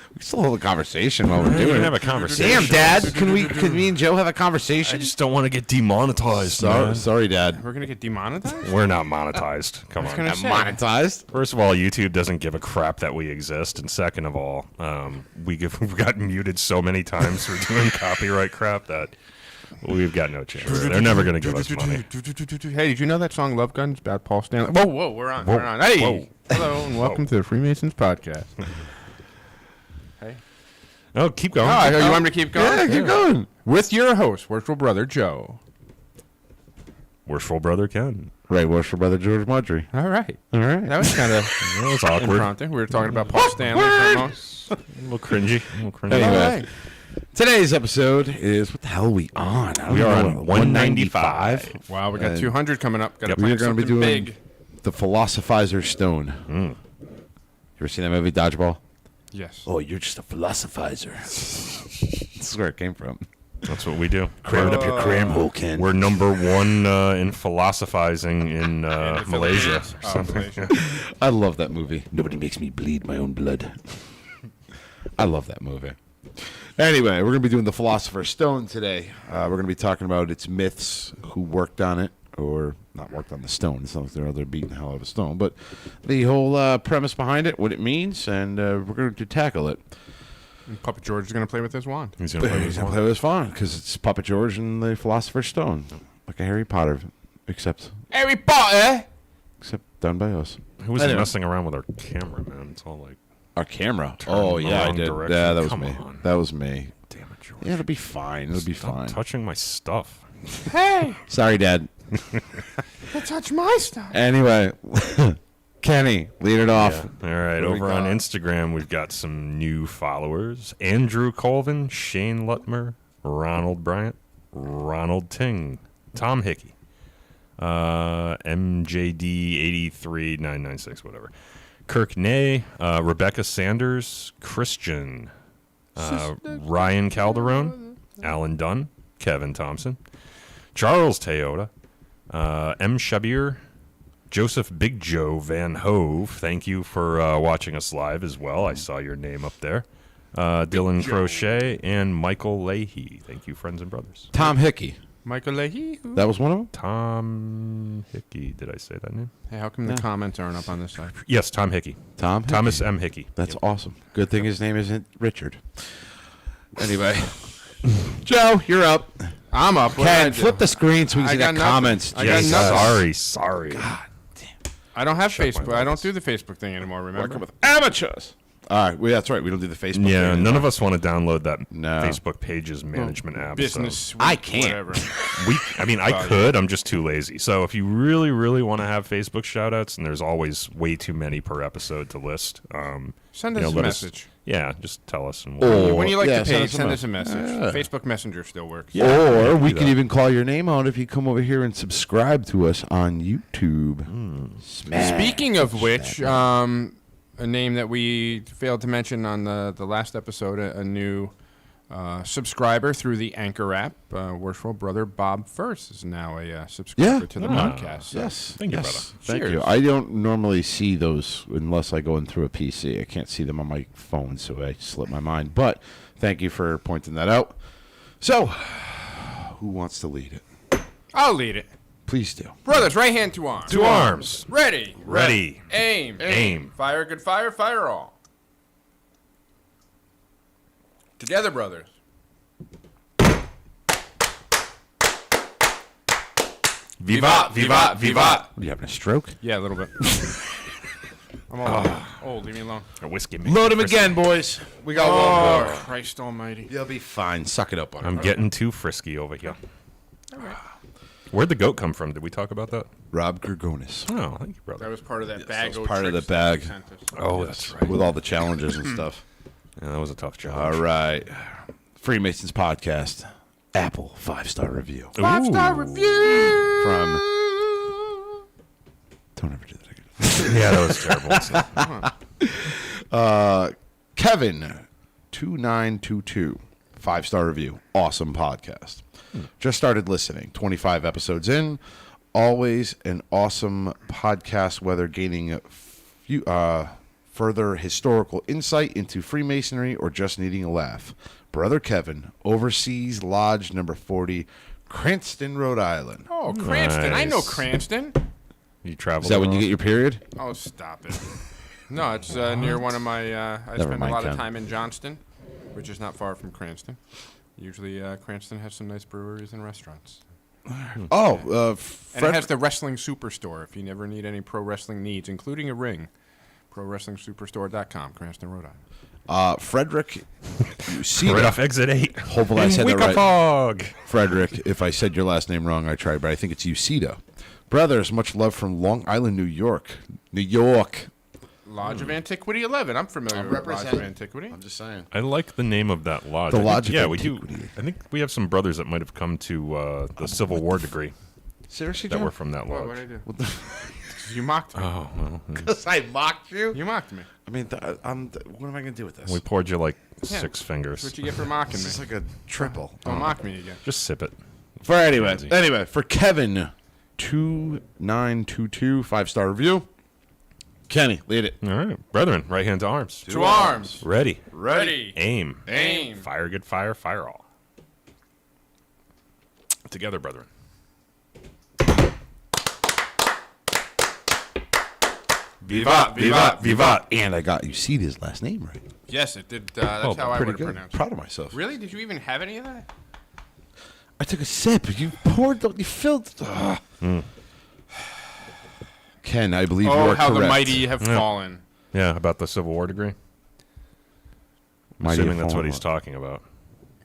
We can still hold a conversation while we're We doing can it. have a conversation. Damn, Dad. Can me and Joe have a conversation? I just don't want to get demonetized, man. Sorry, Dad. We're going to get demonetized? We're not monetized. Come on. gonna Not say. monetized? First of all, YouTube doesn't give a crap that we exist, and second of all, we've gotten muted so many times for doing copyright crap that we've got no chance. They're never going to give us money. Hey, did you know that song Love Guns about Paul Stanley? Whoa, we're on. We're on. Hey! Whoa. Hello, and welcome to the Freemasons Podcast. Hey. Oh, keep going. Oh, you want me to keep going? Yeah, keep going. With your host, worshipful brother Joe. Worshipful brother Ken. Right, worshipful brother George Marjorie. All right. All right. That was kind of That was awkward. impromptu. We were talking about Paul Stanley for a moment. A little cringy. Anyway, All right. today's episode is, what the hell are we on? We are on 195. Wow, we got 200 coming up. Got to We're going to be doing big. The Philosopher's Stone. You ever seen that movie, Dodgeball? Yes. Oh, you're just a philosophizer. This is where it came from. That's what we do. Cram it up your cram hole, Ken. We're number one in philosophizing in the Malaysia. Philippines. or Oh, something. Malaysia. I love that movie. Nobody makes me bleed my own blood. I love that movie. Anyway, we're going to be doing the Philosopher's Stone today. We're going to be talking about its myths, who worked on it, or not worked on the stone. It's not like they're out there beating the hell out of a stone, but the whole premise behind it, what it means, and we're going to tackle it. And Puppet George is going to play with his wand. He's going to play He's this going to one. play this fun because it's Puppet George and the Philosopher's Stone, like a Harry Potter, except Harry Potter! done by us. Who was Anyway. messing around with our camera, man? It's all like, Our camera. Turning Oh in the yeah, I wrong did. direction. Yeah, that was Come me. on. That was me. damn it, George. Yeah, it'll be fine. It'll be Stop fine. touching my stuff. Hey! Sorry, Dad. Don't touch my stuff. Anyway, Kenny, lead it off. All right, What do we over on got? Instagram, we've got some new followers. Andrew Colvin, Shane Lutmer, Ronald Bryant, Ronald Ting, Tom Hickey, MJD83996, whatever. Kirk Ney, Rebecca Sanders, Christian, Ryan Calderon, Alan Dunn, Kevin Thompson, Charles Toyota, M. Shabir, Joseph Big Joe Van Hove. Thank you for watching us live as well. I saw your name up there. Dylan Crochet and Michael Leahy. Thank you, friends and brothers. Tom Hickey. Michael Leahy? That was one of them? Tom Hickey. Did I say that name? Hey, how come the comments aren't up on this side? Yes, Tom Hickey. Tom Hickey. Thomas M. Hickey. That's awesome. Good thing his name isn't Richard. Anyway. Joe, you're up. I'm up. What did I Ken, do? flip the screen so we I can see got the nothing. comments. I got Jesus. nothing. Sorry. I don't have Shut my Facebook. I don't mouth. do the Facebook thing anymore, remember? Working with amateurs. All right. Well, that's right. We don't do the Facebook. Yeah, thing none anymore. of us want to download that No. Facebook Pages management app. Business So suite, I can't. Whatever. I could. I'm just too lazy. So if you really, really want to have Facebook shout-outs, and there's always way too many per episode to list, Send you us know, a let message. Yeah, just tell us. And Or- When you like yeah, the page, send us a message. Yeah. Facebook Messenger still works. Or we do can that. even call your name out if you come over here and subscribe to us on YouTube. Smash. Speaking of which, a name that we failed to mention on the last episode, a new subscriber through the Anchor app, worshipful brother Bob First is now a subscriber to the podcast. So Yes. Thank you, yes. brother. Thank you. Cheers. I don't normally see those unless I go in through a PC. I can't see them on my phone, so I slip my mind. But thank you for pointing that out. So, who wants to lead it? I'll lead it. Please do. Brothers, right hand to arm. To arms. Ready. Ready. Aim. Aim. Fire, good fire, fire all. Together, brothers. Vivat, vivat, vivat. Are you having a stroke? Yeah, a little bit. I'm all old. Leave me alone. A whiskey makes Load me him frisky. again, boys. We got Oh, one more. Christ almighty. You'll be fine. Suck it up on I'm getting too frisky over here. Where'd the goat come from? Did we talk about that? Rob Gergonis. Oh, thank you, brother. That was part of that bag. that was part of the bag. Oh, that's right. With all the challenges and stuff. Yeah, that was a tough challenge. All right. Freemasons Podcast. Apple 5-star review. 5-star review From. Don't ever do that again. Yeah, that was terrible. Kevin 2922. 5-star review. Awesome podcast. Just started listening. 25 episodes in. Always an awesome podcast, whether gaining further historical insight into Freemasonry, or just needing a laugh, Brother Kevin, Overseas Lodge number 40, Cranston, Rhode Island. Oh, Cranston. I know Nice. Cranston. You travel. Is that when you get your period? Oh, stop it. No, it's near one of my... I spend mind, a lot Ken. of time in Johnston, which is not far from Cranston. Usually Cranston has some nice breweries and restaurants. Oh, And it Fred- has the Wrestling Superstore if you never need any pro wrestling needs, including a ring. ProWrestlingSuperstore.com, Cranston, Rhode Island. Frederick right Uceda. off exit 8. Hopefully I said that right. Fog. Frederick, if I said your last name wrong, I tried, but I think it's Uceda. Brothers, much love from Long Island, New York. New York. Lodge of Antiquity 11. I'm familiar with Lodge of Antiquity. I'm just saying. I like the name of that lodge. The I think- Lodge of Yeah, we do. Antiquity. I think we have some brothers that might have come to the Civil War degree Seriously, that John? were from that What lodge. did I do? You mocked me. Oh, well. Because I mocked you? You mocked me. I mean, what am I going to do with this? We poured you like Yeah. 6 fingers. That's what you get for mocking This me. is like a triple. Don't mock me again. Just sip it. For anyway, Easy. for Kevin, 2922, 5-star review. Kenny, lead it. All right. Brethren, right hand to arms. To arms. Ready. Ready. Aim. Aim. Fire good fire. Fire all. Together, brethren. Vivat, vivat, vivat. And I got Uceda's last name right. Yes, it did. That's Oh, how I Pretty would have good. pronounced it. Proud of myself. Really? Did you even have any of that? I took a sip. You poured, you filled. Ken, I believe you Oh, are how correct. the mighty have fallen. Yeah, about the Civil War degree. Mighty Assuming have that's what fallen. he's talking about.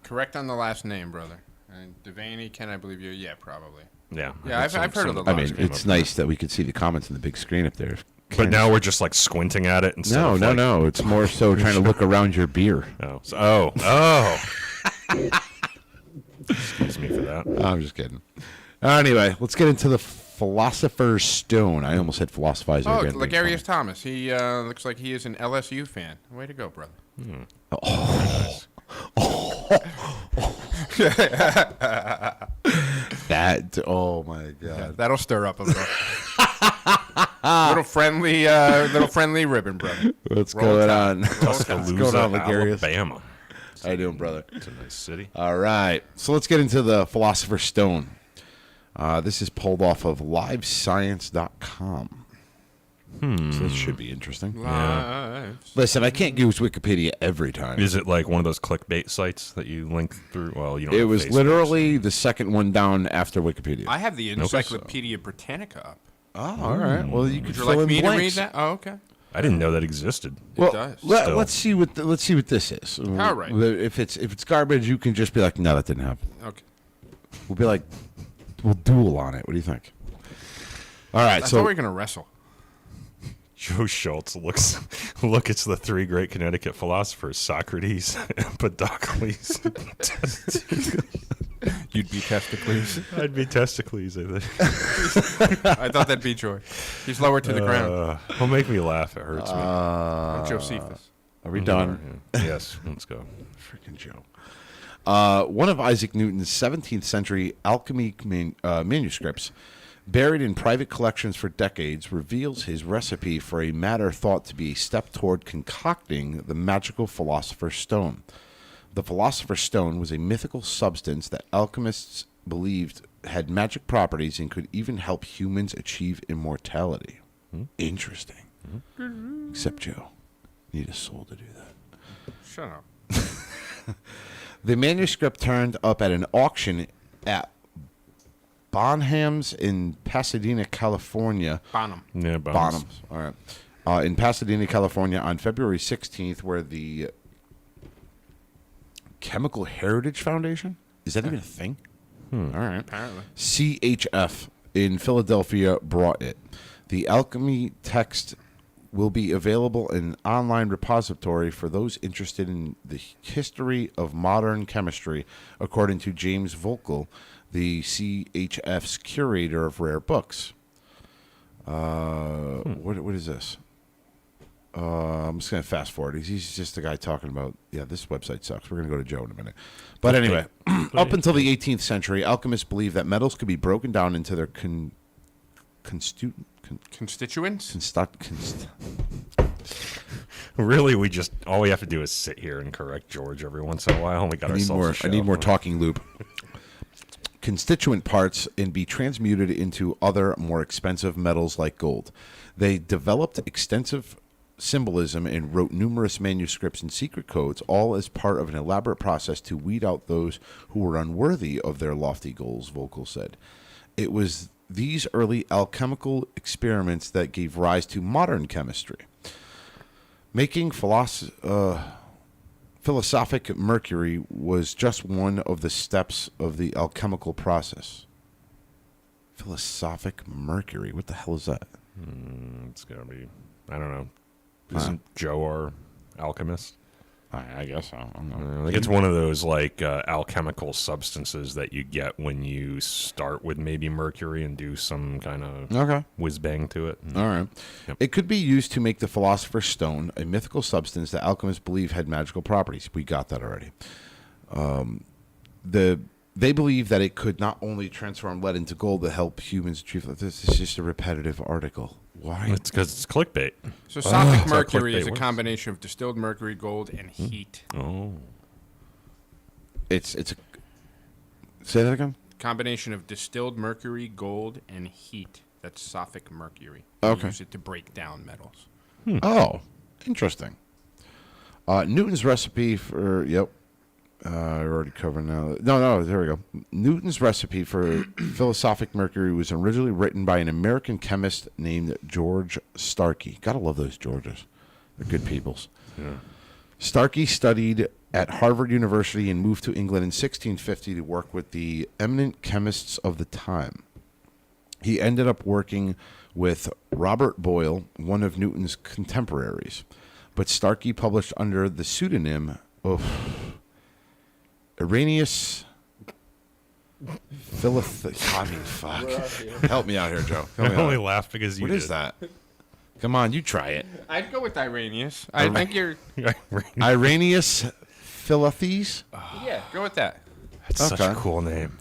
Correct on the last name, brother. And Devaney, Ken, I believe you. Yeah, probably. Yeah. Yeah, I've heard of the I lodge. mean, it's nice that we could see the comments in the big screen up there. But now we're just like squinting at it instead of like, No. It's more so trying to look around your beer. Oh. Excuse me for that. I'm just kidding. Anyway, let's get into the Philosopher's Stone. I almost said philosophizer Oh, again. Legarius Thomas. He looks like he is an LSU fan. Way to go, brother. That, oh my God. That'll stir up a little. little friendly ribbon, brother. What's Roll going Tide. on? Roll What's Tide. going on, Legarius? Alabama. How you doing, brother? It's a nice city. All right. So let's get into the Philosopher's Stone. This is pulled off of livescience.com. So this should be interesting. Lives. Listen, I can't use Wikipedia every time. Is it like one of those clickbait sites that you link through? Well, you don't. It have was Facebook, literally the second one down after Wikipedia. I have the Encyclopedia Britannica up. Oh, all right. Well, you could Would you fill like in me blanks. to read that? Oh, okay. I didn't know that existed. Well, does. Still. let's see what this is. All right. If it's garbage, you can just be like, no, that didn't happen. Okay. We'll be like, we'll duel on it. What do you think? All right. I thought So we were going to wrestle. Joe Schultz look at the 3 great Connecticut philosophers: Socrates, Empedocles. You'd be Testicles. I'd be Testicles, I think. I thought that'd be Joy. He's lower to the ground. He'll make me laugh. It hurts me. I'm Josephus. are we done? Yes, let's go. Freaking Joe. One of Isaac Newton's 17th century alchemy manuscripts, buried in private collections for decades, reveals his recipe for a matter thought to be a step toward concocting the magical Philosopher's Stone. The Philosopher's Stone was a mythical substance that alchemists believed had magic properties and could even help humans achieve immortality. Interesting. Except Joe. Need a soul to do that. Shut up. The manuscript turned up at an auction at Bonham's in Pasadena, California. Bonham. Yeah, Bonham's, all right. In Pasadena, California on February 16th, where the Chemical Heritage Foundation, is that even a thing? All right. Apparently. CHF in Philadelphia brought it. The alchemy text will be available in an online repository for those interested in the history of modern chemistry, according to James Volkel, the CHF's curator of rare books. What is this? I'm just going to fast forward. He's just the guy talking about, this website sucks. We're going to go to Joe in a minute. But anyway, up until the 18th century, alchemists believed that metals could be broken down into their Constituents? Really, all we have to do is sit here and correct George every once in a while. We got ourselves a show. I need more talking loop. Constituent parts and be transmuted into other more expensive metals like gold. They developed extensive symbolism and wrote numerous manuscripts and secret codes, all as part of an elaborate process to weed out those who were unworthy of their lofty goals, Vogel said. It was these early alchemical experiments that gave rise to modern chemistry. Making philosophic mercury was just one of the steps of the alchemical process. Philosophic mercury? What the hell is that? It's going to be, I don't know. Isn't Joe our alchemist? I guess so. I don't know. It's one of those like alchemical substances that you get when you start with maybe mercury and do some kind of whiz bang to it. All right. Yep. It could be used to make the Philosopher's Stone, a mythical substance that alchemists believe had magical properties. We got that already. They believe that it could not only transform lead into gold to help humans achieve. This is just a repetitive article. Why? It's because it's clickbait. So Sophic how mercury clickbait is a works. combination of distilled mercury, gold, and heat. Oh. It's a. Say that again. Combination of distilled mercury, gold, and heat. That's Sophic mercury. Okay. They use it to break down metals. Oh, interesting. Newton's recipe for I already covered now. No, there we go. Newton's recipe for philosophic mercury was originally written by an American chemist named George Starkey. Gotta love those Georges. They're good peoples. Yeah. Starkey studied at Harvard University and moved to England in 1650 to work with the eminent chemists of the time. He ended up working with Robert Boyle, one of Newton's contemporaries. But Starkey published under the pseudonym of Irenaeus fuck. Help me out here, Joe. Help me I only out. laugh because you What is that? Come on, you try it. I'd go with Irenaeus. I think you're... Irenaeus Philothes? Yeah, go with that. That's such a Okay. cool name.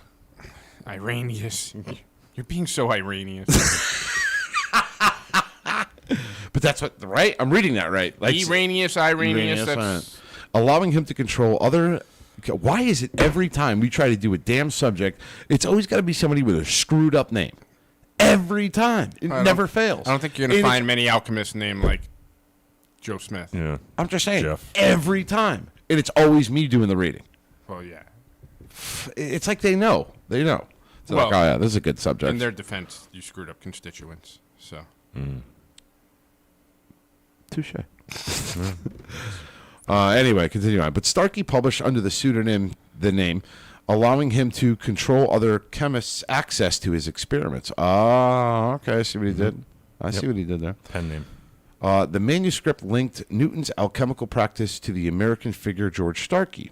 Irenaeus. You're being so Irenaeus. But that's what, right? I'm reading that right. Like, Irenaeus. That's... allowing him to control other. Why is it every time we try to do a damn subject, it's always got to be somebody with a screwed up name? Every time. It never fails. I don't think you're going to find many alchemists named like Joe Smith. Yeah. I'm just saying. Jeff. Every time. And it's always me doing the reading. Well, yeah. It's like they know. They know. It's Well, like, oh, yeah, this is a good subject. In their defense, you screwed up constituents. So. Touche. Anyway, continue on. But Starkey published under the pseudonym, the name, allowing him to control other chemists' access to his experiments. Okay. I see what he did. I see what he did there. Pen name. The manuscript linked Newton's alchemical practice to the American figure George Starkey.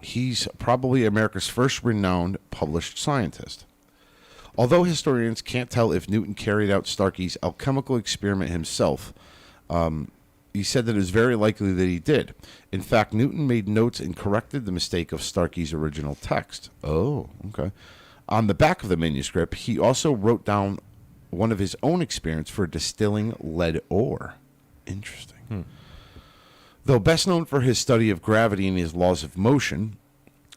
He's probably America's first renowned published scientist. Although historians can't tell if Newton carried out Starkey's alchemical experiment himself, he said that it is very likely that he did. In fact, Newton made notes and corrected the mistake of Starkey's original text. Oh, okay. On the back of the manuscript, he also wrote down one of his own experiments for distilling lead ore. Interesting. Though best known for his study of gravity and his laws of motion,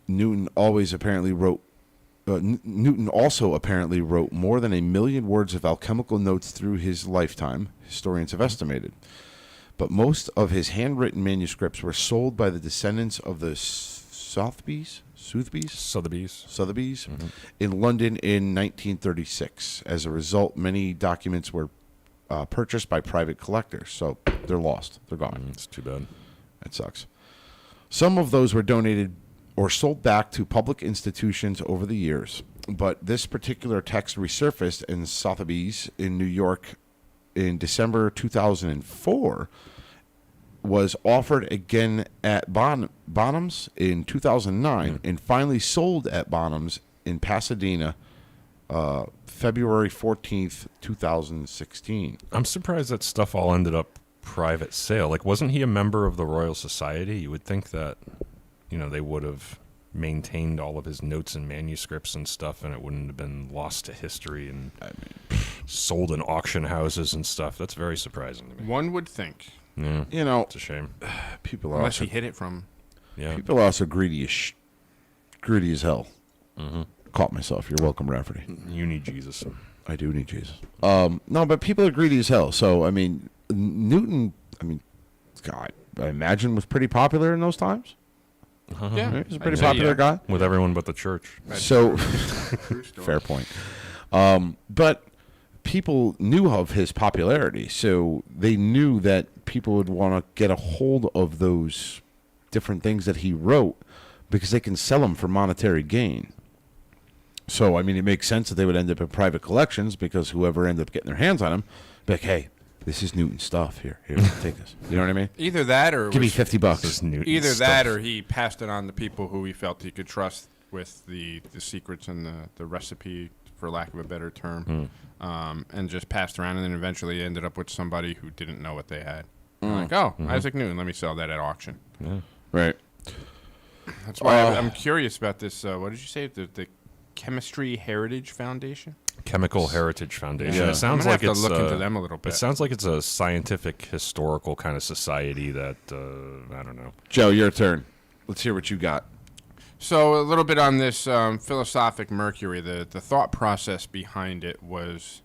Newton also apparently wrote more than 1 million words of alchemical notes through his lifetime, historians have estimated. But most of his handwritten manuscripts were sold by the descendants of the Sotheby's in London in 1936. As a result, many documents were purchased by private collectors, so they're lost. They're gone. It's too bad. That sucks. Some of those were donated or sold back to public institutions over the years, but this particular text resurfaced in Sotheby's in New York in December 2004, was offered again at Bonhams in 2009, and finally sold at Bonhams in Pasadena February 14th, 2016. I'm surprised that stuff all ended up private sale. Like, wasn't he a member of the Royal Society? You would think that, they would have maintained all of his notes and manuscripts and stuff, and it wouldn't have been lost to history and sold in auction houses and stuff. That's very surprising to me. One would think. Yeah, You know, it's a shame. people are Unless also he hit it from. Yeah. people are also greedy as hell. Mm-hmm. Caught myself. You're welcome, Rafferty. You need Jesus. I do need Jesus. No, but people are greedy as hell. So I mean, Newton. I mean, God, I imagine was pretty popular in those times. Yeah, Right? He's a pretty I'd say, popular yeah. guy. With everyone but the church. So, True story. fair point. But people knew of his popularity, so they knew that people would want to get a hold of those different things that he wrote because they can sell them for monetary gain. So, I mean, it makes sense that they would end up in private collections because whoever ended up getting their hands on them, be like, hey, this is Newton stuff. Here, take this. You know what I mean? Either that or Give me was- $50. This Newton Either stuff. that or he passed it on to people who he felt he could trust with the secrets and the recipe, for lack of a better term, and just passed around and then eventually ended up with somebody who didn't know what they had. Like, oh, Isaac Newton, let me sell that at auction. Yeah. Right. That's why I'm curious about this. What did you say? The Chemistry Heritage Foundation? Chemical Heritage Foundation. Yeah. It sounds I'm like gonna have it's to look into them a little bit. It sounds like it's a scientific, historical kind of society that I don't know. Joe, your turn. Let's hear what you got. So a little bit on this philosophic Mercury. The thought process behind it was,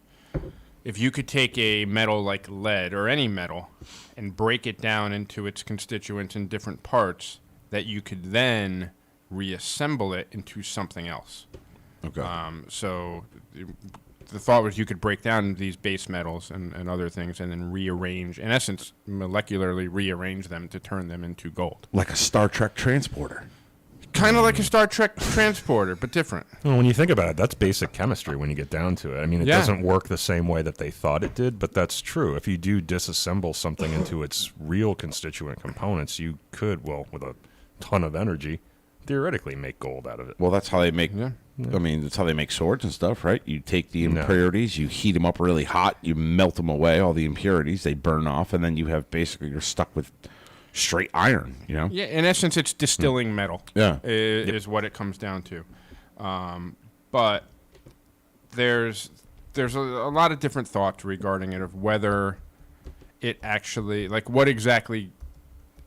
if you could take a metal like lead or any metal and break it down into its constituents in different parts, that you could then reassemble it into something else. Okay. So the thought was you could break down these base metals and other things and then rearrange, in essence, molecularly rearrange them to turn them into gold. Like a Star Trek transporter. Kind of like a Star Trek transporter, but different. Well, when you think about it, that's basic chemistry when you get down to it. I mean, it Yeah. doesn't work the same way that they thought it did, but that's true. If you do disassemble something into its real constituent components, you could, well, with a ton of energy, theoretically make gold out of it. Well, that's how they make. Yeah. I mean, that's how they make swords and stuff, right? You take the No. impurities, you heat them up really hot, you melt them away, all the impurities, they burn off, and then you have basically you're stuck with straight iron. You know? Yeah, in essence, it's distilling metal. Yeah. Is what it comes down to. But there's a lot of different thoughts regarding it of whether it actually, like, what exactly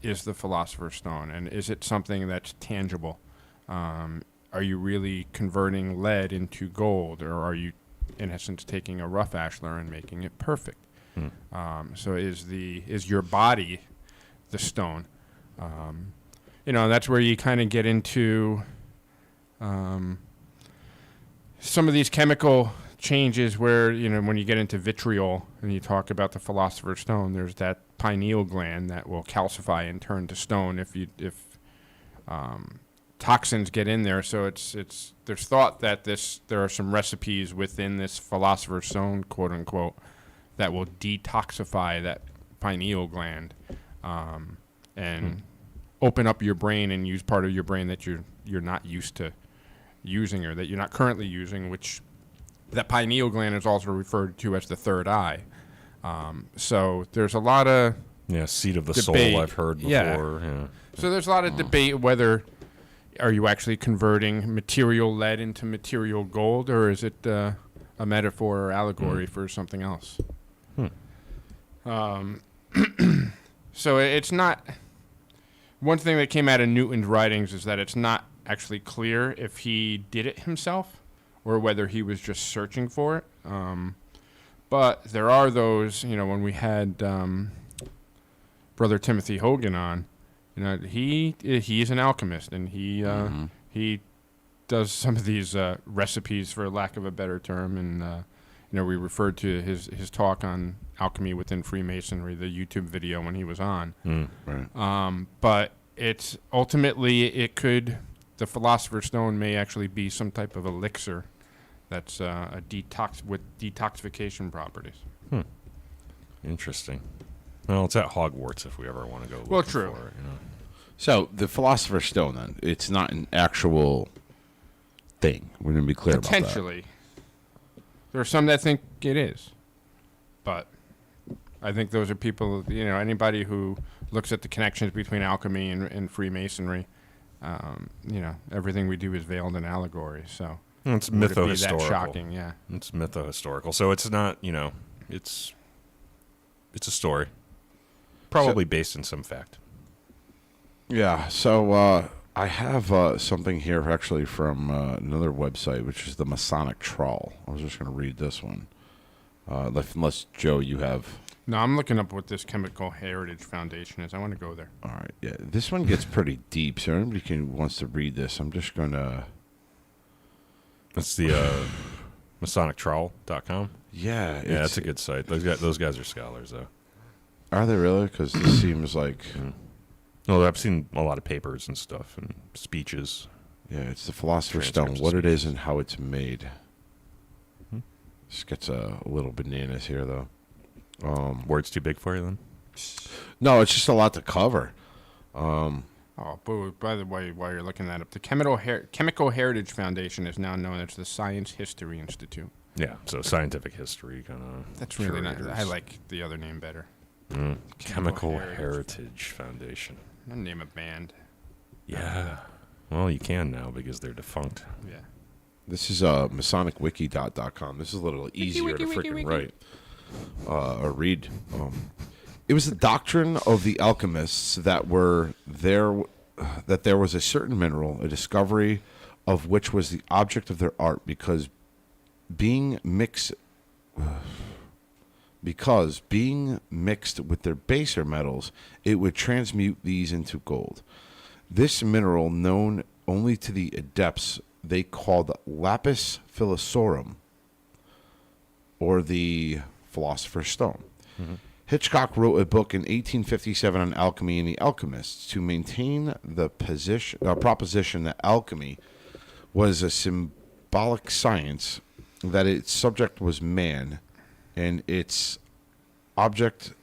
is the Philosopher's Stone, and is it something that's tangible? Are you really converting lead into gold, or are you, in essence, taking a rough ashlar and making it perfect? So is your body the stone? That's where you kind of get into some of these chemical changes where, when you get into vitriol and you talk about the Philosopher's Stone, there's that pineal gland that will calcify and turn to stone if toxins get in there. So there's thought that there are some recipes within this Philosopher's Stone, quote unquote, that will detoxify that pineal gland and open up your brain and use part of your brain that you're not used to using, or that you're not currently using, which that pineal gland is also referred to as the third eye. So there's a lot of Seat of the debate. soul I've heard before. Yeah. So there's a lot of debate whether are you actually converting material lead into material gold, or is it a metaphor or allegory for something else? So it's not. One thing that came out of Newton's writings is that it's not actually clear if he did it himself or whether he was just searching for it. But there are those, when we had Brother Timothy Hogan on, he's an alchemist, and he does some of these recipes, for lack of a better term, and we referred to his talk on alchemy within Freemasonry, the YouTube video when he was on. Right. But it's ultimately the Philosopher's Stone may actually be some type of elixir that's a detox with detoxification properties. Interesting. Well, it's at Hogwarts if we ever want to go. Well, looking true. For it, So the Philosopher's Stone, then, it's not an actual thing. We're going to be clear about that. Potentially. There are some that think it is. But I think those are people, anybody who looks at the connections between alchemy and Freemasonry, everything we do is veiled in allegory. So It's would it be mytho-historical. that shocking? Yeah. It's mytho-historical. So it's not, it's a story. probably based in some fact. Yeah, so I have something here actually from another website, which is the Masonic Trawl. I was just going to read this one. Unless, Joe, you have... No, I'm looking up what this Chemical Heritage Foundation is. I want to go there. All right, yeah. This one gets pretty deep, so anybody wants to read this, I'm just going to... That's the MasonicTrowel.com. Yeah. Yeah, that's a good site. Those guys are scholars, though. Are they really? Because this seems like... No, I've seen a lot of papers and stuff and speeches. Yeah, it's the Philosopher's Transcripts Stone, what of it is and how it's made. This gets a little bananas here, though. Words too big for you, then? No, it's just a lot to cover. Oh, but by the way, while you're looking that up, the Chemical Heritage Foundation is now known as the Science History Institute. Yeah, so scientific history kind of. That's really nice. I like the other name better. Chemical Heritage Foundation. I'll name a band. Yeah. Well, you can now because they're defunct. Yeah. This is MasonicWiki.com. This is a little easier to freaking write or read. It was the doctrine of the alchemists that there was a certain mineral, a discovery of which was the object of their art, because being mixed with their baser metals, it would transmute these into gold. This mineral, known only to the adepts, they called lapis philosophorum, or the Philosopher's Stone. Mm-hmm. Hitchcock wrote a book in 1857 on alchemy and the alchemists to maintain the proposition that alchemy was a symbolic science, that its subject was man, and its object,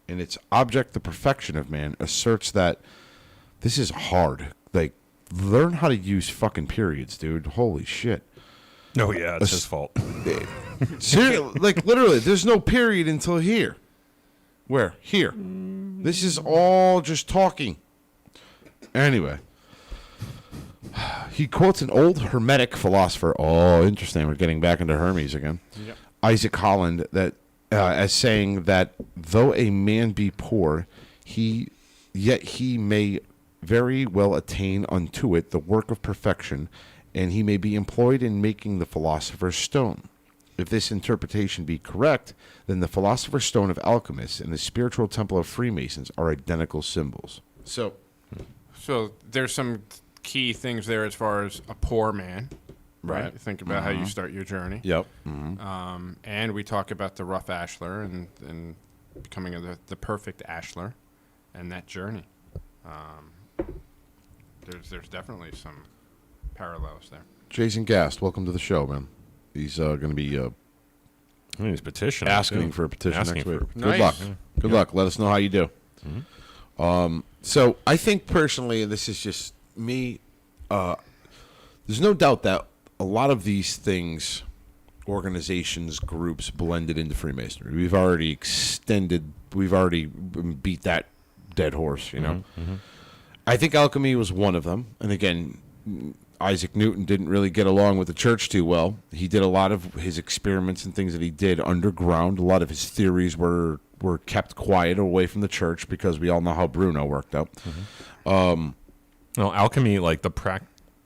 the perfection of man, asserts that this is hard. Like, learn how to use fucking periods, dude. Holy shit. Oh, yeah, it's his fault. Seriously, like, literally, there's no period until here. Where? Here. This is all just talking. Anyway. He quotes an old Hermetic philosopher. Oh, interesting. We're getting back into Hermes again. Yep. Isaac Holland, that as saying that though a man be poor, yet he may very well attain unto it the work of perfection, and he may be employed in making the Philosopher's Stone. If this interpretation be correct, then the Philosopher's Stone of alchemists and the spiritual temple of Freemasons are identical symbols. So there's some key things there as far as a poor man. Right. Think about how you start your journey. Yep. And we talk about the rough ashlar and becoming the perfect ashlar and that journey. There's definitely some parallels there. Jason Gast, welcome to the show, man. He's going to be he's petitioning. Asking for a petition next week. Good Nice. luck. Good luck. Let us know how you do. Mm-hmm. So I think personally, and this is just me, there's no doubt that a lot of these things, organizations, groups, blended into Freemasonry. We've already beat that dead horse, you know. Mm-hmm. I think alchemy was one of them. And again, Isaac Newton didn't really get along with the church too well. He did a lot of his experiments and things that he did underground. A lot of his theories were kept quiet away from the church because we all know how Bruno worked out. Mm-hmm. Well, alchemy, like the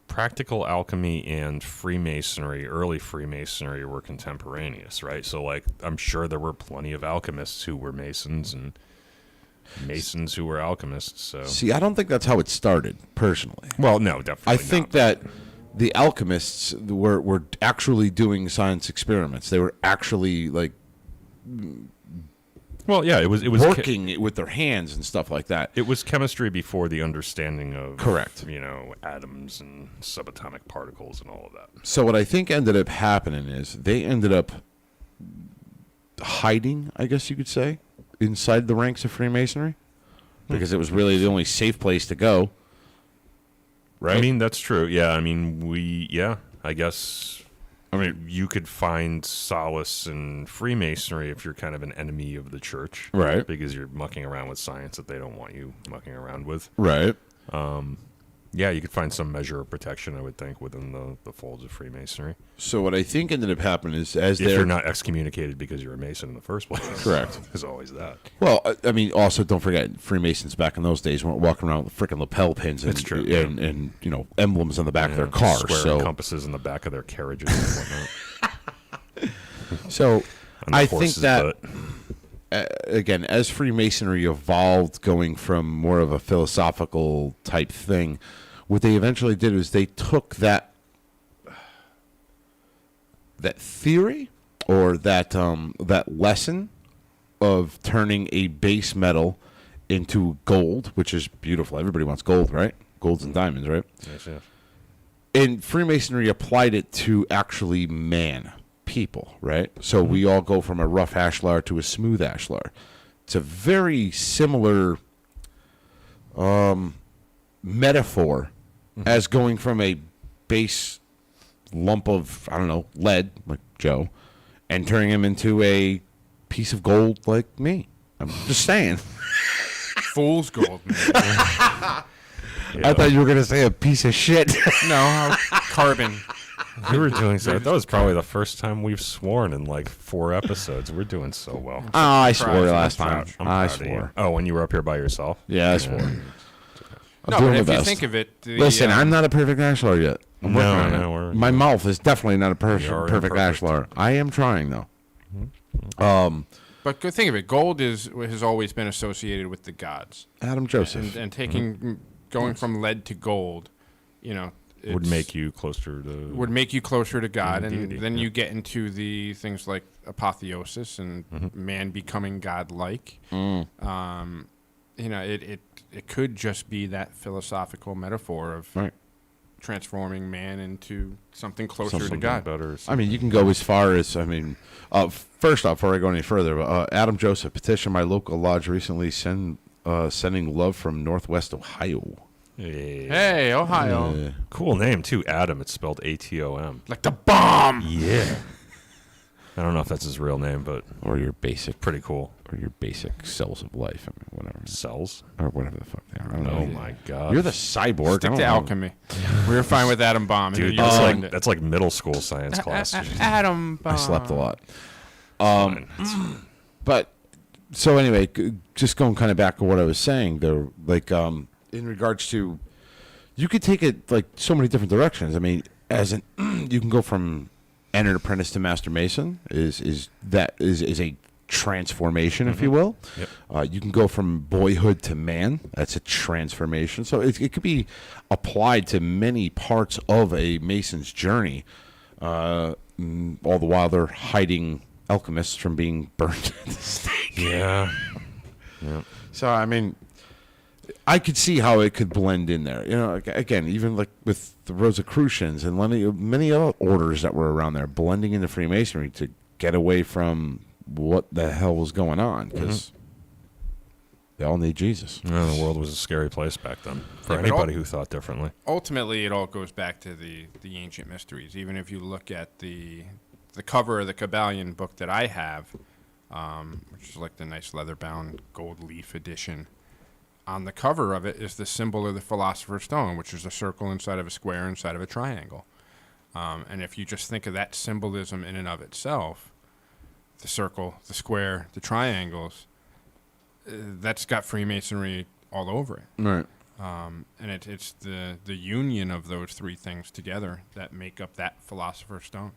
practical alchemy and Freemasonry, early Freemasonry, were contemporaneous, right? So, like, I'm sure there were plenty of alchemists who were Masons and Masons who were alchemists. So, see, I don't think that's how it started, personally. Well, no, definitely I think that the alchemists were actually doing science experiments. They were actually, like, well, yeah, it was working with their hands and stuff like that. It was chemistry before the understanding of, correct, atoms and subatomic particles and all of that. So what I think ended up happening is they ended up hiding, I guess you could say, inside the ranks of Freemasonry, because it was really the only safe place to go. Right? I mean, that's true. Yeah, I mean, I guess. I mean, you could find solace in Freemasonry if you're kind of an enemy of the church. Right. Because you're mucking around with science that they don't want you mucking around with. Right. Yeah, you could find some measure of protection, I would think, within the folds of Freemasonry. So what I think ended up happening is as If they're you're not excommunicated because you're a Mason in the first place. Correct. There's always that. Well, I mean, also don't forget Freemasons back in those days weren't walking around with freaking lapel pins and That's true, and emblems on the back of their cars. Square So compasses in the back of their carriages and whatnot. so On the I think horse's that butt. again, as Freemasonry evolved, going from more of a philosophical type thing, what they eventually did was they took that theory or that lesson of turning a base metal into gold, which is beautiful. Everybody wants gold, right? Golds and diamonds, right? Yes, yes. And Freemasonry applied it to actually people, right? So we all go from a rough ashlar to a smooth ashlar. It's a very similar metaphor as going from a base lump of, I don't know, lead, like Joe, and turning him into a piece of gold like me. I'm just saying. Fool's gold, man. Yeah. I thought you were going to say a piece of shit. No, carbon. We were doing so. That was probably the first time we've sworn in like 4 episodes. We're doing so well. I swore Proud. last time. I'm I proud of you. swore. Oh, when you were up here by yourself? Yeah, I swore. I'm No, doing but my if you best. think of it, Listen, I'm not a perfect ashlar yet. I'm working on it. No, we're- My mouth is definitely not a perfect You're perfect imperfect. ashlar. I am trying though. But think of it. Gold has always been associated with the gods, Adam Joseph. and going from lead to gold, would make you closer to God, and deity, then yeah. you get into the things like apotheosis and man becoming godlike. It could just be that philosophical metaphor of Right. transforming man into something closer to something God. better. I mean, you can go as far as, first off, before I go any further, Adam Joseph petitioned my local lodge recently sending love from Northwest Ohio. Hey. Hey, Ohio, Cool name too, Adam. It's spelled ATOM. like the bomb. Yeah. I don't know if that's his real name, but Or your basic, pretty cool. or your basic cells of life, whatever, Cells. or whatever the fuck they are. I don't Oh know. my god. You're the cyborg. I Stick don't to know. alchemy. We were fine with atom bomb. Dude, and that's like middle school science class. atom bomb. I slept a lot. Fine. But so anyway, just going kind of back to what I was saying there, like in regards to, you could take it like so many different directions. I mean, you can go from entered apprentice to master mason is a transformation, if you will. Yep. You can go from boyhood to man. That's a transformation. So it could be applied to many parts of a mason's journey. All the while they're hiding alchemists from being burnt at the stake. Yeah. So I mean, I could see how it could blend in there. Again, even like with the Rosicrucians and many other orders that were around there, blending into Freemasonry to get away from what the hell was going on, because they all need Jesus. The world was a scary place back then for Yeah, but anybody who thought differently. Ultimately, it all goes back to the ancient mysteries. Even if you look at the cover of the Kabbalion book that I have, which is like the nice leather-bound gold leaf edition, on the cover of it is the symbol of the Philosopher's Stone, which is a circle inside of a square inside of a triangle. And if you just think of that symbolism in and of itself, the circle, the square, the triangles, that's got Freemasonry all over it. Right. And it's the union of those three things together that make up that Philosopher's Stone.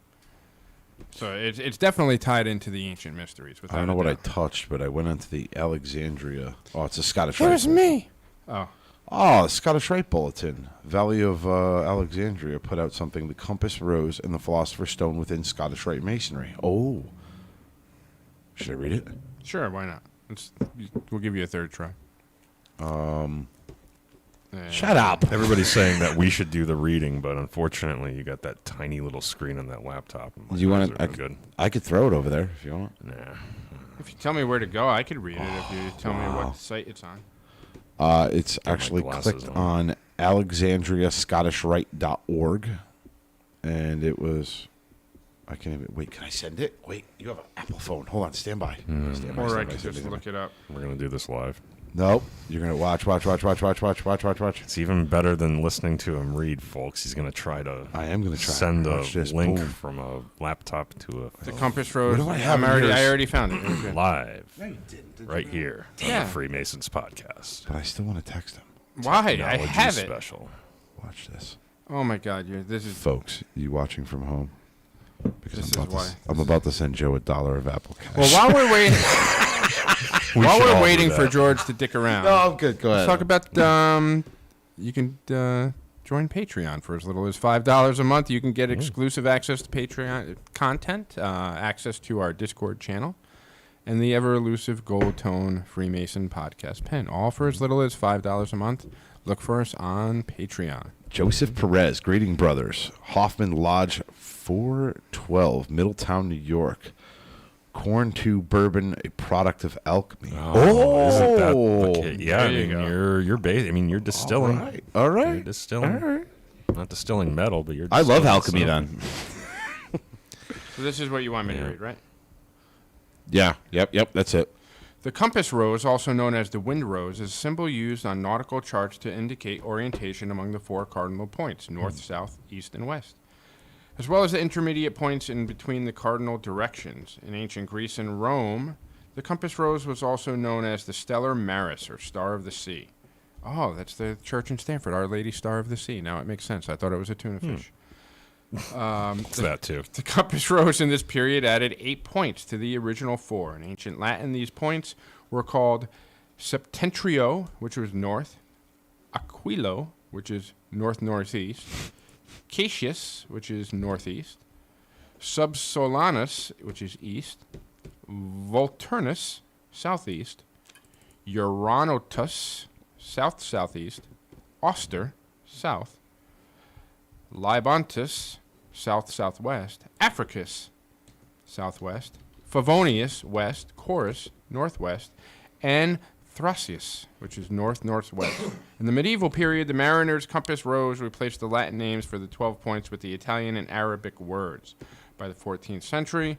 So it's definitely tied into the ancient mysteries. I don't know what I touched, but I went into the Alexandria. Oh, it's a Scottish It Rite was Bulletin. me. Oh, Oh, Scottish Rite Bulletin. Valley of Alexandria put out something, the compass rose and the Philosopher's Stone within Scottish Rite Masonry. Oh. Should I read it? sure. Why not? We'll give you a third try. Shut up. Everybody's saying that we should do the reading, but unfortunately, you got that tiny little screen on that laptop. and my Do you eyes want are to? good? I could throw it over there if you want. Nah. If you tell me where to go, I could read it. If you tell me what site it's on. It's actually glasses clicked on alexandriascottishRite.org, and it was I can't even. Wait, can I send it? Wait, you have an Apple phone. Hold on, stand by. Stand by, Or I stand by, could stand just by. look it up. We're going to do this live. Nope. You're going to watch. It's even better than listening to him read, folks. He's going to try to I am going to try. send a Watch this. link Boom. from a laptop to The Compass Rose. What do I have in I yours? already found it. Very a good. live No, you didn't. Did right you? here on Yeah. the Freemasons podcast. But I still want to text him. Why? I Technology have it. special. Watch this. Oh my God! This is Folks, you watching from home? Because This is I'm about, why. I'm about to send Joe $1 of Apple Cash. well. While we're waiting, while should all we're do waiting for that. George to dick around, no, I'm good. Go ahead. let's talk about you can join Patreon for as little as $5 a month. You can get exclusive access to Patreon content, access to our Discord channel, and the ever elusive Gold Tone Freemason podcast pen, all for as little as $5 a month. Look for us on Patreon. Joseph Perez, greeting brothers. Hoffman Lodge 412, Middletown, New York. Corn 2 bourbon, a product of alchemy. Isn't that the case? Yeah, There I you mean, go. you're distilling. All You're right. distilling. All right. Not distilling metal, but you're I love distilling alchemy something. then. So this is what you want me to Yeah. read, right? Yeah. Yep. That's it. The compass rose, also known as the wind rose, is a symbol used on nautical charts to indicate orientation among the 4 cardinal points, north, south, east, and west, as well as the intermediate points in between the cardinal directions. In ancient Greece and Rome, the compass rose was also known as the stellar maris, or star of the sea. Oh, that's the church in Stanford, Our Lady Star of the Sea. Now it makes sense. I thought it was a tuna fish. It's that too. The compass rose in this period added 8 points to the original 4. In ancient Latin, these points were called septentrio, which was north, aquilo, which is north-northeast, Cassius, which is northeast, subsolanus, which is east, Volturnus, southeast, Uranotus, south-southeast, Auster, south, Libontus, south-southwest, Africus, southwest, Favonius, west, Chorus, northwest, and Thracius, which is north-northwest. In the medieval period, the mariner's compass rose replaced the Latin names for the 12 points with the Italian and Arabic words. By the 14th century,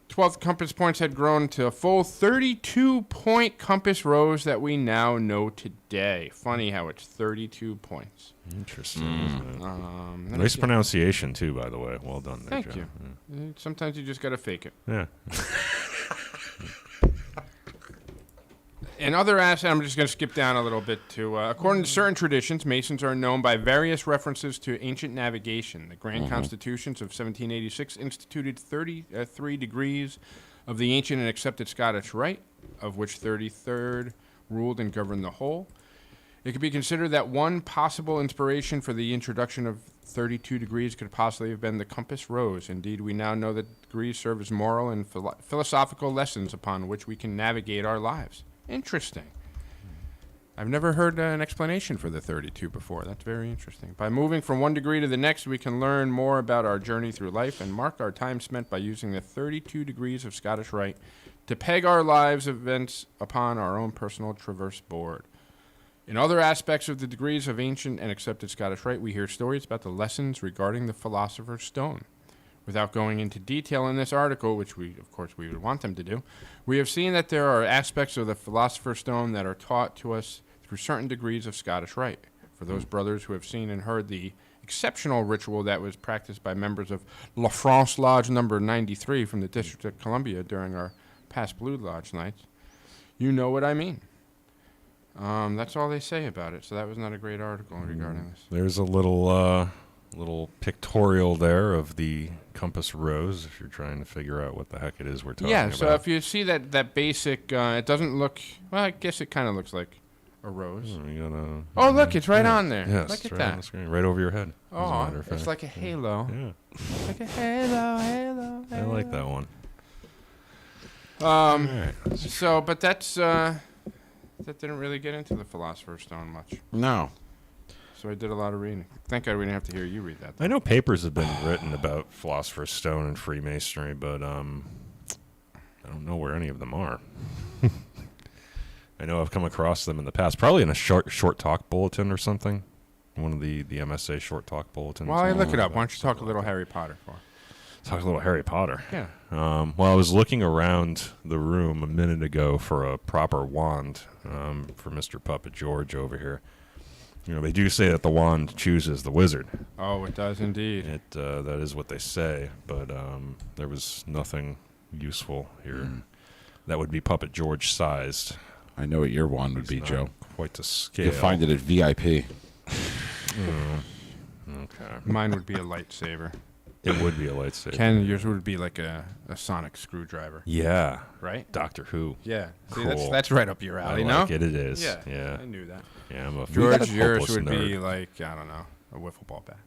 12 compass points had grown to a full 32-point compass rose that we now know today. Funny how it's 32 points. Interesting. isn't it? Let me Nice see. pronunciation too, by the way. Well done there, Thank Joe. you. Sometimes you just got to fake it. Yeah. In other aspects, I'm just going to skip down a little bit to, according to certain traditions, Masons are known by various references to ancient navigation. The Grand Constitutions of 1786 instituted 33 degrees of the ancient and accepted Scottish Rite, of which 33rd ruled and governed the whole. It could be considered that one possible inspiration for the introduction of 32 degrees could possibly have been the compass rose. Indeed, we now know that degrees serve as moral and philosophical lessons upon which we can navigate our lives. Interesting. I've never heard an explanation for the 32 before. That's very interesting. By moving from one degree to the next, we can learn more about our journey through life and mark our time spent by using the 32 degrees of Scottish Rite to peg our lives events upon our own personal traverse board. In other aspects of the degrees of ancient and accepted Scottish Rite, we hear stories about the lessons regarding the Philosopher's Stone. Without going into detail in this article, which we would want them to do, we have seen that there are aspects of the Philosopher's Stone that are taught to us through certain degrees of Scottish Rite. For those brothers who have seen and heard the exceptional ritual that was practiced by members of La France Lodge number 93 from the District of Columbia during our past Blue Lodge nights, you know what I mean. That's all they say about it, so that was not a great article regarding this. There's a little pictorial there of the compass rose if you're trying to figure out what the heck it is we're talking about. Yeah, so if you see that basic, it doesn't look, well, I guess it kind of looks like a rose. You gotta, Oh, look, it's right on there. Yes, Look it's at right on the that. screen, right over your head. as a Oh, matter of it's fact. like a halo. Yeah, Like a halo. I like that one. Um, All right. so, but that's, that didn't really get into the Philosopher's Stone much. No. So I did a lot of reading. Thank God we didn't have to hear you read that. I know papers have been written about Philosopher's Stone and Freemasonry, but I don't know where any of them are. I know I've come across them in the past, probably in a short talk bulletin or something. One of the MSA short talk bulletins. While I look it up, why don't you talk a little Harry Potter for? Talk a little Harry Potter. Yeah. Well, I was looking around the room a minute ago for a proper wand for Mr. Puppet George over here. You know, they do say that the wand chooses the wizard. Oh, it does indeed. That is what they say, but there was nothing useful here that would be Puppet George sized. I know what your wand would be, Not Joe. Quite to scale. You'll find it at VIP. Okay. Mine would be a lightsaber. It would be a lightsaber. Ken, yours would be like a sonic screwdriver, Yeah. right? Doctor Who. Yeah. See, Cool. that's right up your I alley, like no? it. It is. Yeah. Yeah. I knew that. Yeah. I'm a George, yours hopeless would be nerd. like, I don't know, a wiffle ball bat.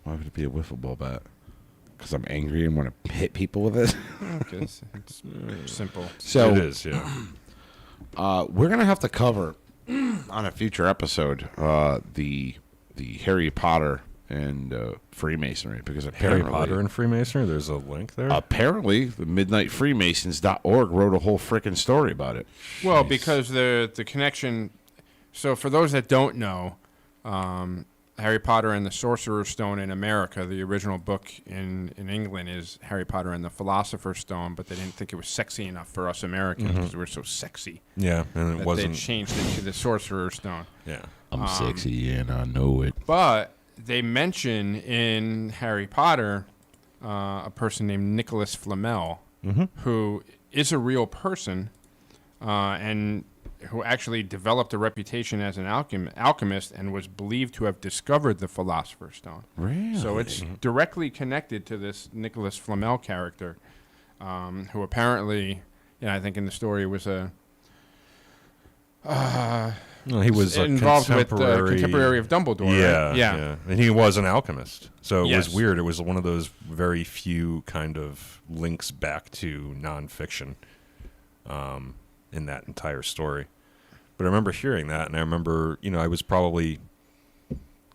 Why would it be a wiffle ball bat? Because I'm angry and want to hit people with it. Okay, it's simple. So It is. Yeah. we're gonna have to cover on a future episode the Harry Potter and Freemasonry, because Harry apparently Potter and Freemasonry. There's a link there. apparently the MidnightFreemasons.org wrote a whole freaking story about it. Well, because the connection. So for those that don't know, Harry Potter and the Sorcerer's Stone in America, the original book in England is Harry Potter and the Philosopher's Stone, but they didn't think it was sexy enough for us Americans because we're so sexy. Yeah, and it That wasn't. they changed it to the Sorcerer's Stone. Yeah. I'm sexy and I know it. But they mention in Harry Potter a person named Nicholas Flamel, who is a real person and who actually developed a reputation as an alchemist and was believed to have discovered the Philosopher's Stone. Really? So it's directly connected to this Nicholas Flamel character, who apparently, I think in the story was a... No, he was a involved with contemporary, contemporary of Dumbledore. Yeah, right? yeah, and he was an alchemist. So it Yes. was weird. It was one of those very few kind of links back to nonfiction in that entire story. But I remember hearing that, and I remember, I was probably,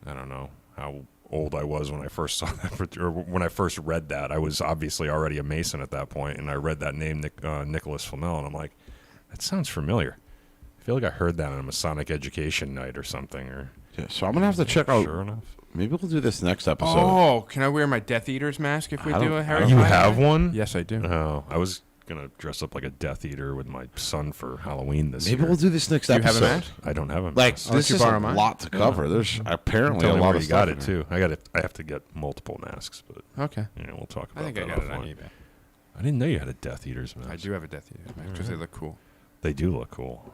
I don't know how old I was when I first saw that, or when I first read that. I was obviously already a Mason at that point, and I read that name, Nicholas Flamel, and I'm like, that sounds familiar. I feel like I heard that on a Masonic education night or something. Or Yeah, so I'm gonna have to check out. Sure enough. Maybe we'll do this next episode. Oh, can I wear my Death Eater's mask if we I do don't- a I Harry don't- Potter? You have one? Yes, I do. Oh, I was gonna dress up like a Death Eater with my son for Halloween this Maybe year. we'll do this next Do you episode. have a mask? I don't have a Like mask. I'll let this you is a borrow mine. lot to cover. There's apparently Tell a me lot where of you stuff got in it there. too. I have to get multiple masks, but Okay. we'll talk about I think that I got it on offline. eBay. I didn't know you had a Death Eater's mask. I do have a Death Eater's mask because they look cool. They do look cool.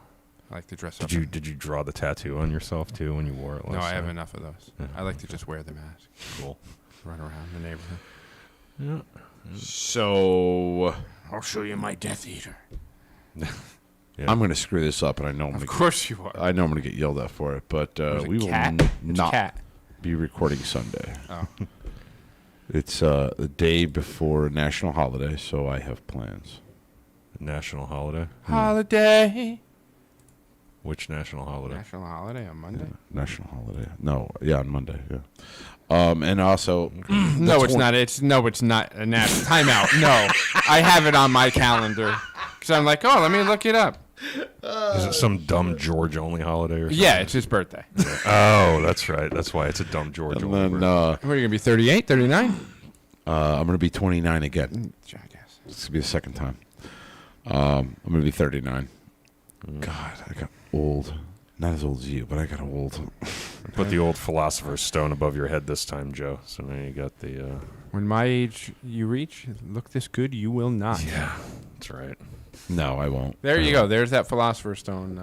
I like to dress up. Did you draw the tattoo on yourself too when you wore it last No, I have time? enough of those. Yeah, I like to just wear the mask, Cool. run around the neighborhood. Yeah. So I'll show you my Death Eater. Yeah. I'm gonna screw this up, and I know I'm Of gonna course you are. I know I'm gonna get yelled at for it, but There's a we will cat. It's not cat. be recording Sunday. Oh. It's the day before a national holiday, so I have plans. National holiday. Holiday. Which national holiday? National holiday on Monday? National holiday? No, yeah, on Monday. Yeah, and also No, it's not. It's not a national timeout. No, I have it on my calendar because I'm like, let me look it up. Is it some dumb George only holiday or something? Yeah, it's his birthday. Oh, that's right. That's why it's a dumb George And only. then What are you gonna be? 38, 39? I'm gonna be 29 again. Jackass. It's gonna be the second time. I'm gonna be 39. God, I got old. Not as old as you, but I got old. Put the old Philosopher's Stone above your head this time, Joe. So now you got the. When my age you reach, look this good, you will not. Yeah, that's right. No, I won't. There you go. There's that Philosopher's Stone.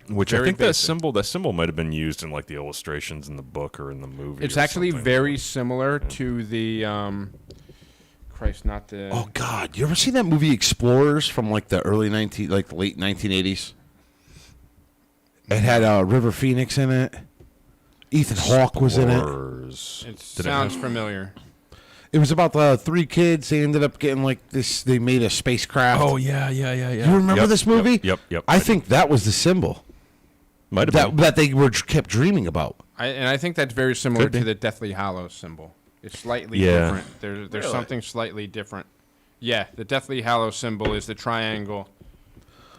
Which I Very think that basic. symbol might have been used in like the illustrations in the book or in the movie. It's or actually something. very similar to the. Christ, not the. Oh God, you ever seen that movie Explorers from like the late 1980s? It had River Phoenix in it. Ethan Hawke was in it. Explorers. It Did sounds have- familiar. It was about the three kids. They ended up getting like this. They made a spacecraft. Oh yeah. You remember this movie? Yep. I think that was the symbol Might have been. that they kept dreaming about. I think that's very similar Could be. to the Deathly Hallows symbol. It's slightly Yeah. different. There's Really? something slightly different. Yeah, the Deathly Hallows symbol is the triangle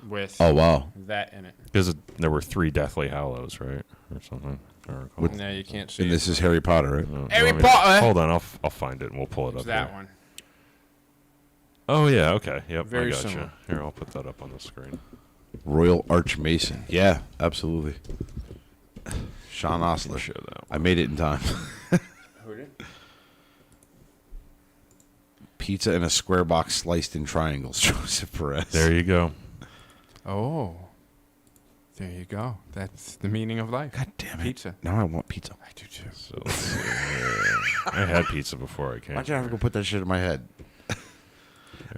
with Oh wow. that in it. Because there were 3 Deathly Hallows, right, or something. article. No, you can't see And it. this is Harry Potter, right? Harry You want me Potter! Hold on, I'll find it and we'll pull it It's up. that here. one. Oh yeah, okay, yep, Very I got similar. you. Here, I'll put that up on the screen. Royal Archmason. Yeah, absolutely. Sean Osler. Show that. I made it in time. Who did? Pizza in a square box sliced in triangles. Joseph Perez. There you go. Oh. There you go. That's the meaning of life. God damn it. Pizza. Now I want pizza. I do too. So let's see here. I had pizza before I came. Why'd you have to go put that shit in my head?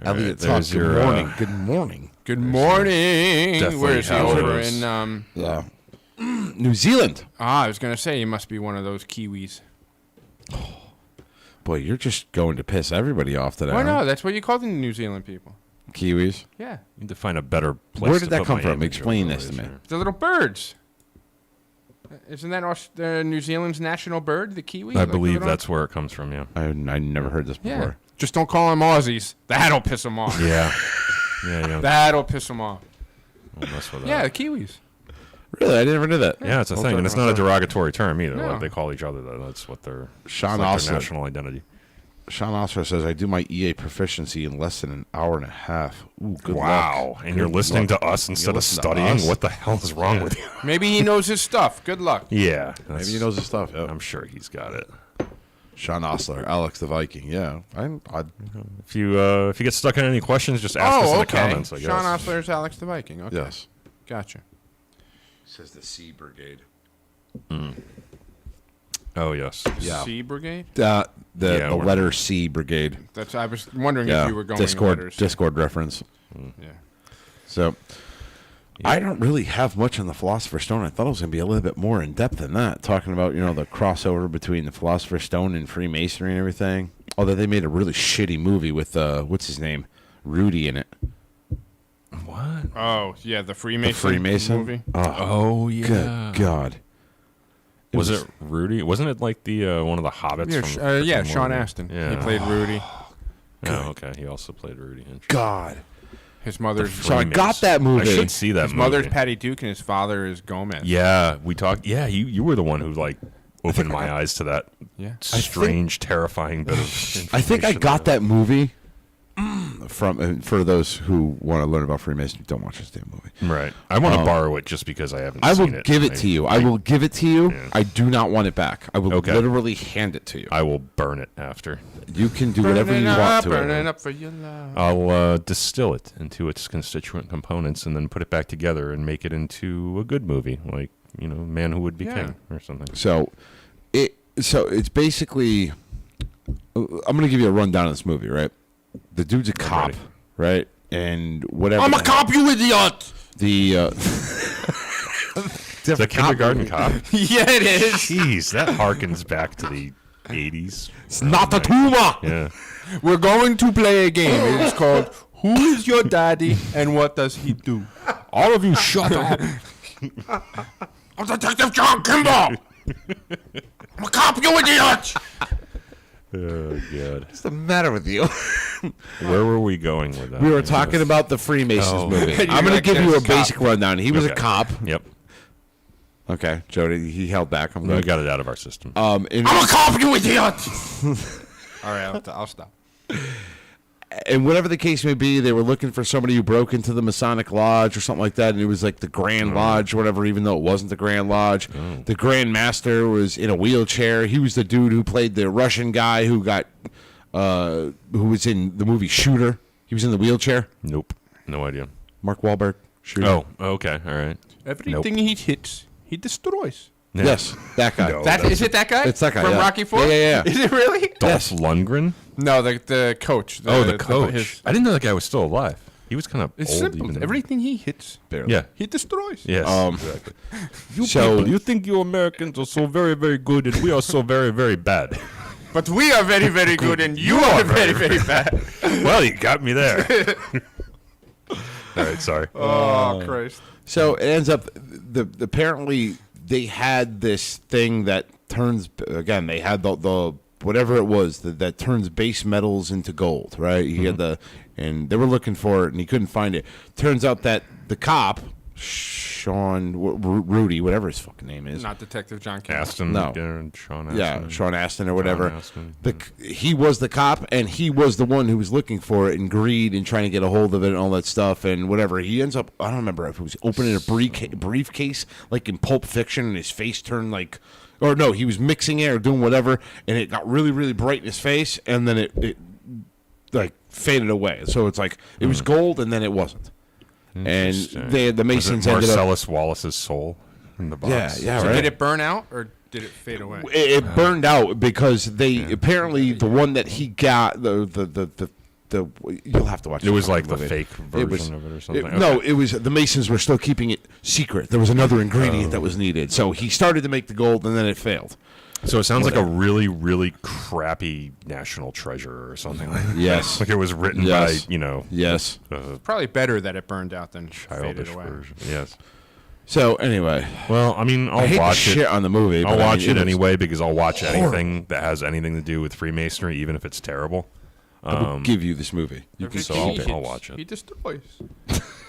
All Elliot, right, there's good your, morning. Good morning. Good morning. Definitely Where is he? how it Over is. in Yeah. New Zealand. I was gonna say you must be one of those Kiwis. Boy, you're just going to piss everybody off today. Why huh? no? That's what you call the New Zealand people. Kiwis. Yeah, Need to find a better place. Where did to that put come my from? image Explain of this to the me. laser. the little birds. Isn't that New Zealand's national bird, the kiwi? I Like the believe little- that's where it comes from. Yeah. I never heard this Yeah. before. Just don't call them Aussies. That'll piss them off. Yeah. Yeah. That'll piss them off. Don't mess with that. Yeah, the Kiwis. Really? I never knew that. Yeah, it's a I'll thing, talk and it's about not a that. derogatory term either. No. Like they call each other that. That's what their Sean their Osler. national identity. Sean Osler says, I do my EA proficiency in less than an hour and a half. Ooh, good Wow. luck. And you're Good listening luck. to us instead of listen to studying? us? What the hell is wrong with you? Maybe he knows his stuff. Good luck. Yeah. Maybe he knows his stuff. Yeah. I'm sure he's got it. Sean Osler, Alex the Viking. Yeah. If you get stuck on any questions, just ask us in the comments, I guess. Sean Osler's Alex the Viking. Okay. Yes. Gotcha. Says the Sea Brigade. Oh, yes. Yeah. C Brigade? The Yeah, we're- letter C Brigade. That's. I was wondering Yeah. if you were going Discord letters. Discord reference. Yeah. So I don't really have much on the Philosopher's Stone. I thought it was going to be a little bit more in depth than that, talking about the crossover between the Philosopher's Stone and Freemasonry and everything. Although they made a really shitty movie with what's his name, Rudy in it. What? Oh yeah, the Freemason. Freemason movie. Oh, yeah. Good God! Was it Rudy? Wasn't it like the one of the hobbits? Yeah, from yeah, freaking Sean Lord? Aston. Yeah. He played Rudy. Oh, okay. He also played Rudy. Interesting. God! His mother's So I got that movie. I should see that his movie. mother's Patty Duke and his father is Gomez. Yeah, we talked. Yeah, you were the one who like opened my eyes to that Yeah. strange, terrifying bit of I think I information got there. that movie from for those who want to learn about Freemasonry. Don't watch this damn movie. Right. I want to borrow it just because I haven't I will seen it. give it to you. I will give it to you. Yeah. I do not want it back. I will Okay. literally hand it to you. I will burn it after. You can do whatever you want to Burning it. up for your love. I'll distill it into its constituent components and then put it back together and make it into a good movie, like Man Who Would Be Yeah. King or something. So it's basically. I'm going to give you a rundown of this movie, right? The dude's a cop, ready. right? And whatever. I'm a cop, you idiot! The The kindergarten cop. Yeah, it is. Jeez, that harkens back to the 80s. it's not a tumor. Yeah. We're going to play a game. It's called Who is Your Daddy and What Does He Do? All of you shut up. I'm Detective John Kimball. I'm a cop, you idiot! Oh, God. What's the matter with you? Where were we going with that? We were talking about the Freemasons Oh. movie. You I'm going to like give you a this basic cop. rundown. He was a Okay. cop. Yep. Okay, Jody, he held back. I'm We good. got it out of our system. And I'm a cop, you idiot! All right, I'll stop. and whatever the case may be, they were looking for somebody who broke into the Masonic Lodge or something like that, and it was like the Grand Lodge or whatever, even though it wasn't the Grand Lodge. The Grand Master was in a wheelchair. He was the dude who played the Russian guy who was in the movie Shooter. He was in the wheelchair. Nope. No idea. Mark Wahlberg. Shooter. Oh, okay. All right. Everything he hits, he destroys. Yeah. Yes, that guy. No. Is it that guy? It's that guy, From yeah. Rocky IV? Yeah. Is it really? Dolph Lundgren? No, the coach. The coach. his- I didn't know that guy was still alive. He was kind of it's old. simple. Even Everything he hits, Yeah. he destroys. Yes. Exactly. You So- people, you think you Americans are so very, very good, and we are so very, very bad. But we are very, very good, and you are very, very bad. Well, you got me there. All right. Sorry. Oh, Christ. So it ends up apparently they had this thing that turns again. They had the whatever it was that turns base metals into gold, right? He had and they were looking for it and he couldn't find it. Turns out that the cop Rudy, whatever his fucking name is. Not Detective John Campbell. Aston. No. Sean Aston. Yeah, Sean Astin or whatever. Astin. He was the cop, and he was the one who was looking for it and greed and trying to get a hold of it and all that stuff and whatever. He ends up, I don't remember if it was opening a briefcase like in Pulp Fiction, and his face turned like, or no, he was mixing it or doing whatever, and it got really, really bright in his face, and then it like faded away. So it's like it was gold, and then it wasn't. And the Masons ended up. Marcellus Wallace's soul in the box. Yeah, So right. did it burn out or did it fade away? It burned out because they apparently the one that he got the you'll have to watch. It was like the movie. fake version of it or something. No, it was the Masons were still keeping it secret. There was another ingredient that was needed, so he started to make the gold, and then it failed. So it sounds like a really, really crappy national treasure or something like that. Yes. Like it was written Yes. by, Yes. Probably better that it burned out than childish faded away. version. Yes. So anyway, Well, I mean, I I'll hate watch the it. shit on the movie. I'll but I watch mean, it was anyway because I'll watch horrible. anything that has anything to do with Freemasonry, even if it's terrible. I will give you this movie. You can So keep it. I'll watch it. He destroys.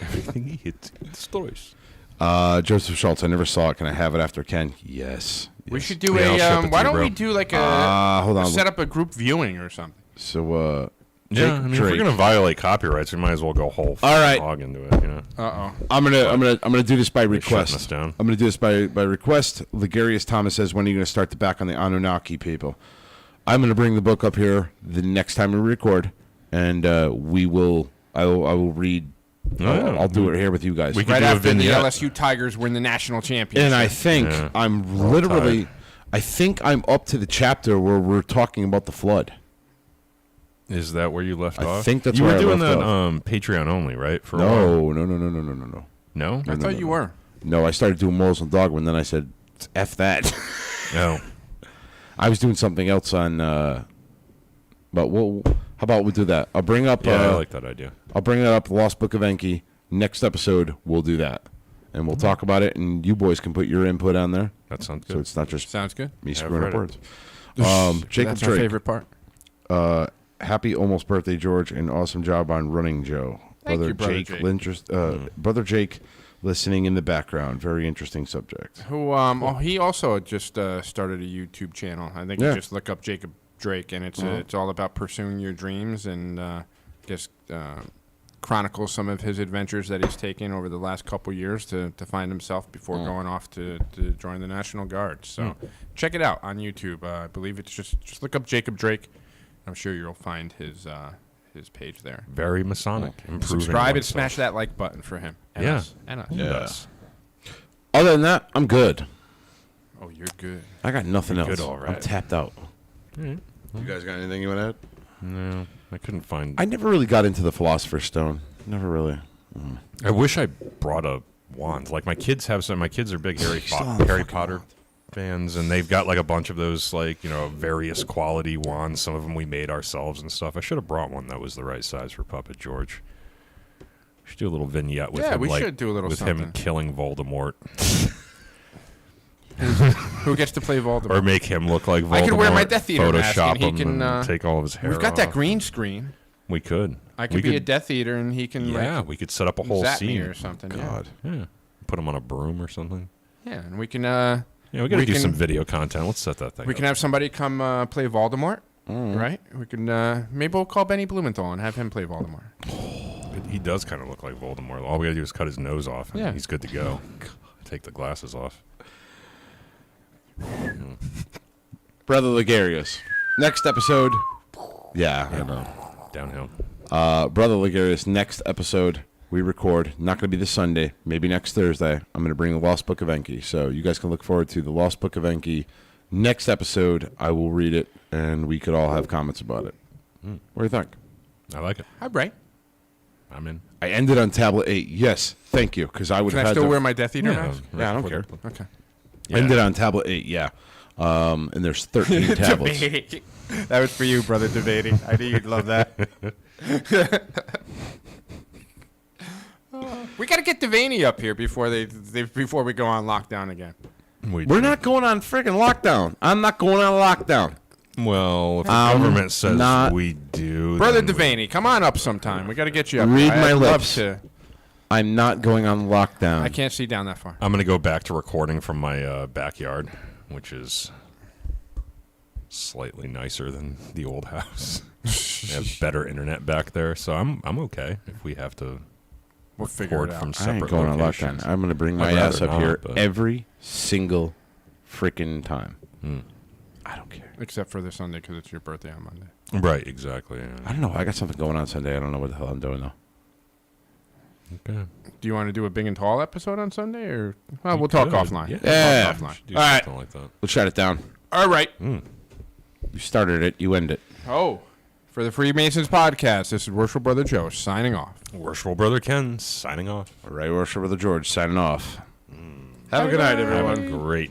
Everything he hits, he destroys. Joseph Schultz. I never saw it. Can I have it after Ken? Yes. We Yes. should do Yeah, I'll ship it to why you, don't bro. we do like a Hold on. set up a group viewing or something? So Yeah, I mean, if we're gonna violate copyrights, we might as well go whole All right. hog into it. I'm gonna do this by shutting request. us down. I'm gonna do this by request. Ligarius Thomas says, "When are you gonna start the back on the Anunnaki people?" I'm gonna bring the book up here the next time we record, and we will. I will read. I'll do it here with you guys. We can Right do a after the vignette. LSU Tigers win the national championship. And I think Yeah. I'm We're all literally. tied. I think I'm up to the chapter where we're talking about the flood. Is that where you left I off? think that's you where were I doing left that off. Patreon only, right? For a while? No. No. I thought you were. No, I started doing Morals and Dogma, and then I said, "F that." No. I was doing something else on. But how about we do that? I'll bring up. Yeah, I like that idea. I'll bring that up. The Lost Book of Enki. Next episode, we'll do that, and we'll talk about it. And you boys can put your input on there, That sounds so good. it's not just Sounds good. me Yeah, I've screwing up read words. it. Jacob That's our Drake. favorite part. Happy almost birthday, George, and awesome job on running, Joe. Thank Brother you, Brother Jake. Jake. Brother Jake, listening in the background. Very interesting subject. Who he also just started a YouTube channel. I think Yeah. you just look up Jacob Drake, and it's all about pursuing your dreams and just chronicles some of his adventures that he's taken over the last couple years to find himself before going off to join the National Guard. So check it out on YouTube. I believe it's just look up Jacob Drake. I'm sure you'll find his page there. Very Masonic. Improving Subscribe and oneself. smash that like button for him. And Yeah. us. And us. Yes. Other than that, I'm good. Oh, you're good. I got nothing You're else. good, all right. I'm tapped out. Mm. You guys got anything you want to add? No, I couldn't find. I never really got into the Philosopher's Stone. Never really. I wish I brought a wand. Like my kids have some. My kids are big Harry still have a Harry fucking Potter fans, and they've got like a bunch of those, like various quality wands. Some of them we made ourselves and stuff. I should have brought one that was the right size for Puppet George. We should do a little vignette with him. We like, should do a little with something. him killing Voldemort, Who gets to play Voldemort? or make him look like Voldemort. I could wear my Death Eater mask Photoshop and he him can, and take all of his hair. We've got that off. green screen. We could. I could be a Death Eater and he can Yeah, we could set up a whole zap me scene or something. God. Yeah, put him on a broom or something. Yeah, and we can. Yeah, we got to We do can- some video content. Let's set that thing. We up. can have somebody come play Voldemort, right? We can maybe we'll call Benny Blumenthal and have him play Voldemort. He does kind of look like Voldemort. All we got to do is cut his nose off, and Yeah. he's good to go. Take the glasses off. Brother Ligarius. Next episode. Yeah, I know. Downhill. Brother Ligarius, next episode we record. Not going to be this Sunday. Maybe next Thursday. I'm going to bring the Lost Book of Enki. So you guys can look forward to the Lost Book of Enki. Next episode, I will read it, and we could all have comments about it. What do you think? I like it. Hi, Bray. I'm in. I ended on tablet 8. Yes, thank you, because I would Can have I had still to... wear my Death Eater mask? Yeah, I don't care. Okay. Yeah. Ended on tablet 8, yeah. And there's 13 tablets. That was for you, brother Devaney. I knew you'd love that. We got to get Devaney up here before before we go on lockdown again. We're not going on friggin' lockdown. I'm not going on lockdown. Well, if the government says not- we do, Brother then we- Devaney, come on up sometime. We got to get you up. Read here. my I'd love lips. to. I'm not going on lockdown. I can't see down that far. I'm going to go back to recording from my backyard, which is slightly nicer than the old house. I have better internet back there, so I'm okay if we have to We'll figure record it out. from I separate ain't going locations. on lockdown. I'm going to bring my I'd ass rather up not, here but- every single freaking time. I don't care. Except for this Sunday because it's your birthday on Monday. Right, exactly. I don't know. I got something going on Sunday. I don't know what the hell I'm doing though. Okay. Do you want to do a big and tall episode on Sunday, or we'll talk Good. offline? Yeah. Yeah. Talk offline. Do All right. something like that. We'll shut it down. All right. You started it. You end it. Oh, for the Freemasons podcast, this is Worshipful Brother Joe signing off. Worshipful Brother Ken signing off. All right, Worship Brother George signing off. Have a good night, everyone. Have a great